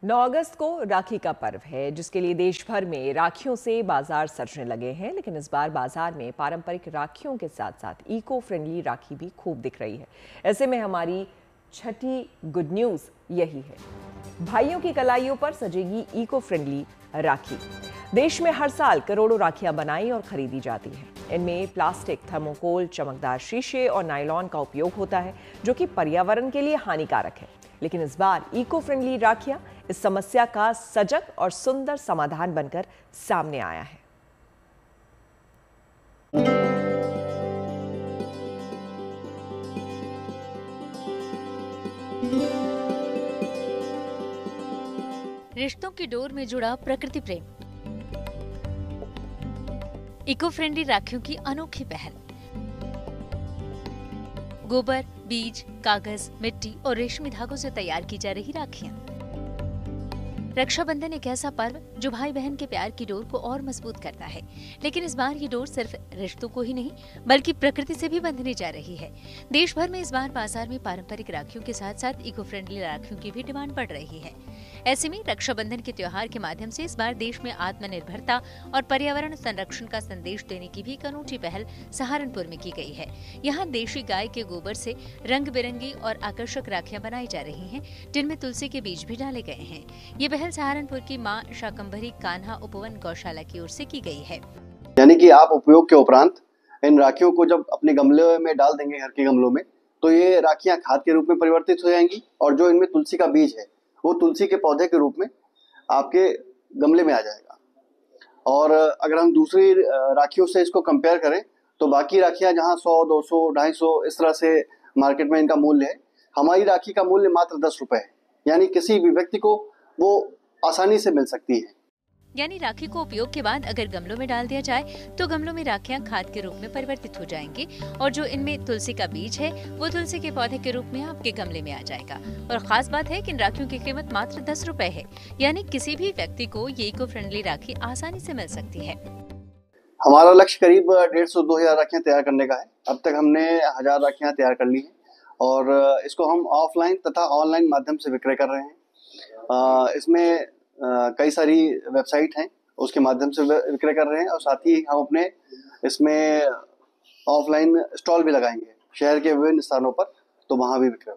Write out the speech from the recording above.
9 अगस्त को राखी का पर्व है, जिसके लिए देश भर में राखियों से बाजार सजने लगे हैं। लेकिन इस बार बाजार में पारंपरिक राखियों के साथ साथ इको फ्रेंडली राखी भी खूब दिख रही है। ऐसे में हमारी छठी गुड न्यूज़ यही है, भाइयों की कलाइयों पर सजेगी इको फ्रेंडली राखी। देश में हर साल करोड़ों राखियां बनाई और खरीदी जाती हैं। इनमें प्लास्टिक, थर्मोकोल, चमकदार शीशे और नायलॉन का उपयोग होता है, जो कि पर्यावरण के लिए हानिकारक है। लेकिन इस बार इको फ्रेंडली राखियां इस समस्या का सजग और सुंदर समाधान बनकर सामने आया है। रिश्तों की डोर में जुड़ा प्रकृति प्रेम। इको फ्रेंडली राखियों की अनोखी पहल। गोबर, बीज, कागज, मिट्टी और रेशमी धागों से तैयार की जा रही राखियां। रक्षाबंधन एक ऐसा पर्व जो भाई बहन के प्यार की डोर को और मजबूत करता है। लेकिन इस बार ये डोर सिर्फ रिश्तों को ही नहीं बल्कि प्रकृति से भी बंधने जा रही है। देश भर में इस बार बाजार में पारंपरिक राखियों के साथ साथ इको फ्रेंडली राखियों की भी डिमांड बढ़ रही है। ऐसे में रक्षाबंधन के त्योहार के माध्यम से इस बार देश में आत्मनिर्भरता और पर्यावरण संरक्षण का संदेश देने की भी एक अनूठी पहल सहारनपुर में की गई है। यहाँ देशी गाय के गोबर से रंग बिरंगी और आकर्षक राखियां बनाई जा रही हैं, जिनमें तुलसी के बीज भी डाले गए हैं। ये पहल सहारनपुर की मां शाकंभरी कान्हा उपवन गौशाला की ओर से की गई है। यानी कि आप उपयोग के उपरांत इन राखियों को जब अपने गमले में डाल देंगे, घर के गमलों में, तो ये राखियां खाद के रूप में परिवर्तित हो जाएंगी और जो इनमें तुलसी का बीज है वो तुलसी के पौधे के रूप में आपके गमले में आ जाएगा। और अगर हम दूसरी राखियों से इसको कंपेयर करें तो बाकी राखियां जहां 100, 200, 250 इस तरह से मार्केट में इनका मूल्य है, हमारी राखी का मूल्य मात्र 10 रुपए है। यानी किसी भी व्यक्ति को वो आसानी से मिल सकती है। यानी राखी को उपयोग के बाद अगर गमलों में डाल दिया जाए तो गमलों में राखियां खाद के रूप में परिवर्तित हो जाएंगी और जो इनमें तुलसी का बीज है वो तुलसी के पौधे के रूप में आपके गमले में आ जाएगा। और खास बात है कि इन राखियों की कीमत मात्र 10 रुपए है। यानी किसी भी व्यक्ति को ये इको फ्रेंडली राखी आसानी से मिल सकती है। हमारा लक्ष्य करीब 150-2,000 राखियां तैयार करने का है। अब तक हमने 1000 राखियां तैयार कर ली है और इसको हम ऑफलाइन तथा ऑनलाइन माध्यम से विक्रय कर रहे हैं। इसमें कई सारी वेबसाइट हैं, उसके माध्यम से विक्रय कर रहे हैं और साथ ही हम अपने इसमें ऑफलाइन स्टॉल भी लगाएंगे शहर के विभिन्न स्थानों पर, तो वहां भी विक्रय।